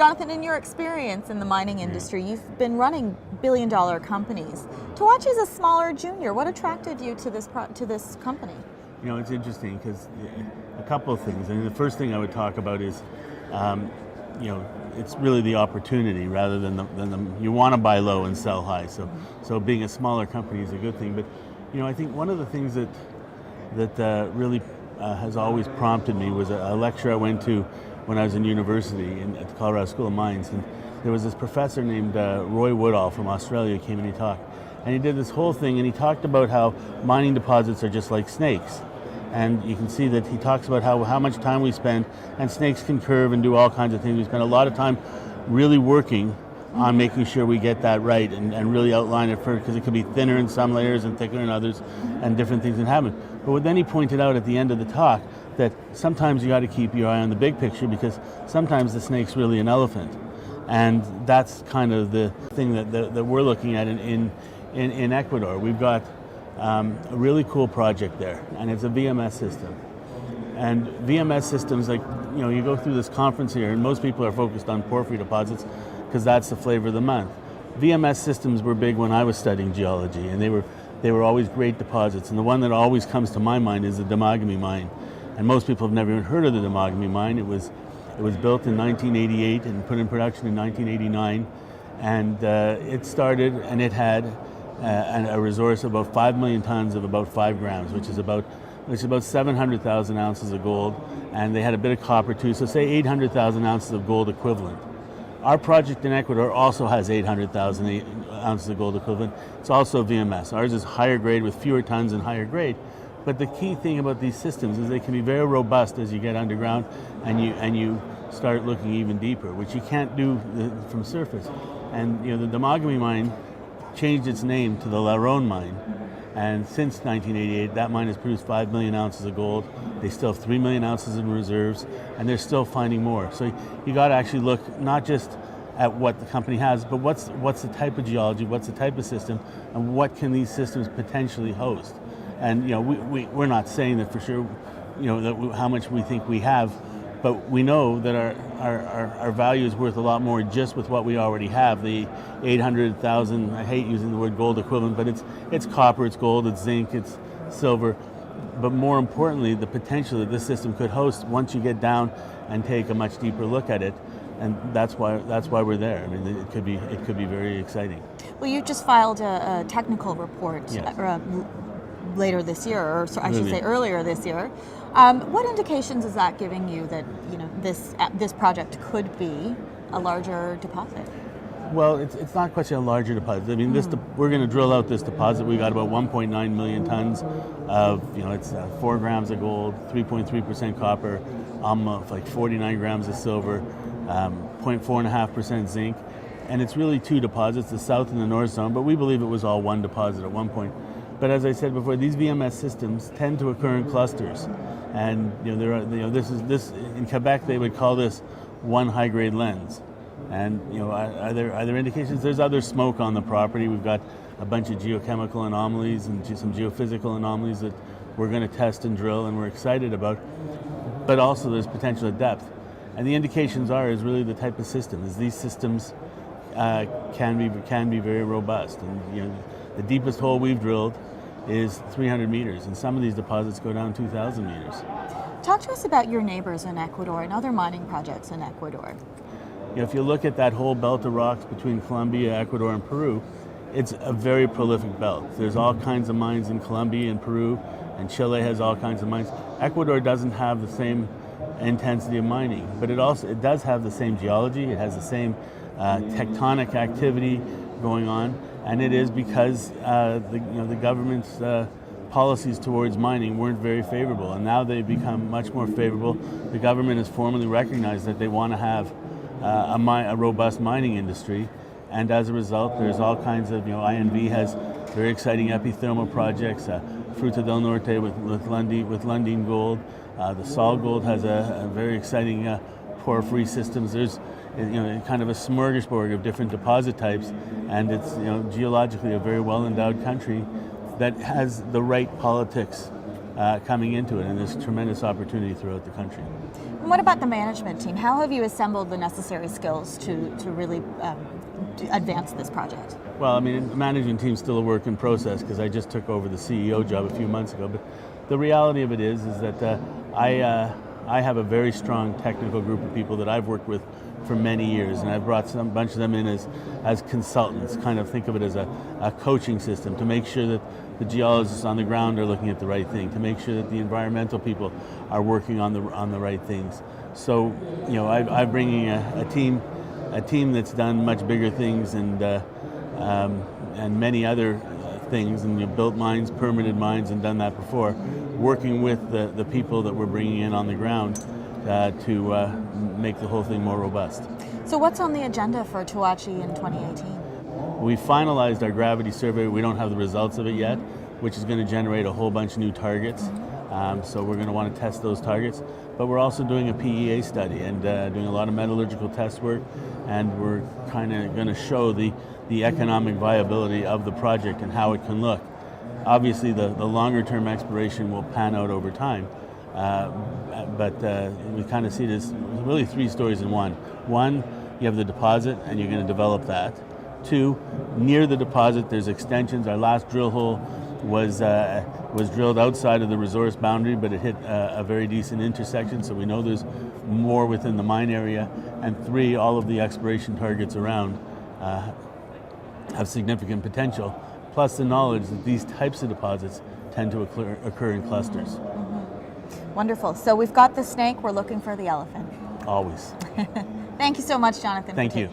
Jonathan, in your experience in the mining industry, you've been running billion-dollar companies. Toachi is a smaller junior. What attracted you to this company? You know, it's interesting because a couple of things. I mean, the first thing I would talk about is, you know, it's really the opportunity rather than the you want to buy low and sell high. So being a smaller company is a good thing. But you know, I think one of the things that really has always prompted me was a lecture I went to when I was in university at the Colorado School of Mines, and there was this professor named Roy Woodall from Australia who came and he talked. And he did this whole thing, and he talked about how mining deposits are just like snakes. And you can see that he talks about how much time we spend, and snakes can curve and do all kinds of things. We spend a lot of time really working on making sure we get that right and really outline it first, because it could be thinner in some layers and thicker in others, and different things can happen. But then he pointed out at the end of the talk that sometimes you got to keep your eye on the big picture, because sometimes the snake's really an elephant. And that's kind of the thing that we're looking at in Ecuador. We've got a really cool project there, and it's a VMS system. And VMS systems, like, you know, you go through this conference here, and most people are focused on porphyry deposits because that's the flavor of the month. VMS systems were big when I was studying geology, and they were always great deposits. And the one that always comes to my mind is the Damagami mine. And most people have never even heard of the Damagami mine. It was built in 1988 and put in production in 1989. And it started, and it had a resource of about 5 million tons of about 5 grams, which is about 700,000 ounces of gold. And they had a bit of copper too, so say 800,000 ounces of gold equivalent. Our project in Ecuador also has 800,000 ounces of gold equivalent. It's also VMS. Ours is higher grade with fewer tons and higher grade. But the key thing about these systems is they can be very robust as you get underground and you start looking even deeper, which you can't do from surface. And you know, the Damagami mine changed its name to the Larón mine. And since 1988, that mine has produced 5 million ounces of gold. They still have 3 million ounces in reserves, and they're still finding more. So you got to actually look not just at what the company has, but what's the type of geology, what's the type of system, and what can these systems potentially host. And you know, we're not saying that for sure, you know, that how much we think we have, but we know that our value is worth a lot more just with what we already have. The 800,000, I hate using the word gold equivalent, but it's copper, it's gold, it's zinc, it's silver. But more importantly, the potential that this system could host once you get down and take a much deeper look at it. And that's why we're there. I mean, it could be very exciting. Well, you just filed a technical report. Yes. Later this year, or I should say earlier this year. What indications is that giving you that, you know, this project could be a larger deposit? Well, it's not a question of larger deposits. I mean, we're going to drill out this deposit. We got about 1.9 million tons of, you know, it's 4 grams of gold, 3.3% copper, like 49 grams of silver, 0.4.5% zinc, and it's really 2 deposits, the south and the north zone. But we believe it was all one deposit at one point. But as I said before, these VMS systems tend to occur in clusters, and you know, this in Quebec they would call this one high-grade lens. And you know, are there indications? There's other smoke on the property. We've got a bunch of geochemical anomalies and some geophysical anomalies that we're going to test and drill, and we're excited about. But also there's potential at depth, and the indications is really the type of system. Is these systems can be very robust, and you know, the deepest hole we've drilled is 300 meters, and some of these deposits go down 2,000 meters. Talk to us about your neighbors in Ecuador and other mining projects in Ecuador. You know, if you look at that whole belt of rocks between Colombia, Ecuador, and Peru, it's a very prolific belt. There's all kinds of mines in Colombia and Peru, and Chile has all kinds of mines. Ecuador doesn't have the same intensity of mining, but it does have the same geology. It has the same tectonic activity going on. And it is because the government's policies towards mining weren't very favorable, and now they've become much more favorable. The government has formally recognized that they want to have a robust mining industry, and as a result, there's all kinds of, you know, INV has very exciting epithermal projects. Fruta del Norte with Lundin Gold, the Sol Gold has a very exciting porphyry systems. There's, you know, kind of a smorgasbord of different deposit types, and it's, you know, geologically a very well-endowed country that has the right politics coming into it, and there's tremendous opportunity throughout the country. And what about the management team? How have you assembled the necessary skills to really advance this project? Well, I mean, the management team's still a work in process because I just took over the CEO job a few months ago. But the reality of it is that I have a very strong technical group of people that I've worked with for many years, and I've brought a bunch of them in as consultants. Kind of think of it as a coaching system to make sure that the geologists on the ground are looking at the right thing, to make sure that the environmental people are working on the right things. So, you know, I'm bringing a team that's done much bigger things and many other things, and built mines, permitted mines, and done that before, working with the people that we're bringing in on the ground to make the whole thing more robust. So what's on the agenda for Toachi in 2018? We finalized our gravity survey. We don't have the results of it yet, which is going to generate a whole bunch of new targets. So we're going to want to test those targets. But we're also doing a PEA study and doing a lot of metallurgical test work, and we're kind of going to show the economic viability of the project and how it can look. Obviously, the longer term exploration will pan out over time, but we kind of see it as really three stories in one. One, you have the deposit and you're going to develop that. Two, near the deposit there's extensions. Our last drill hole was drilled outside of the resource boundary, but it hit a very decent intersection, so we know there's more within the mine area. And three, all of the exploration targets around have significant potential, plus the knowledge that these types of deposits tend to occur in clusters. Wonderful. So we've got the snake, we're looking for the elephant. Always. Thank you so much, Jonathan. Thank you.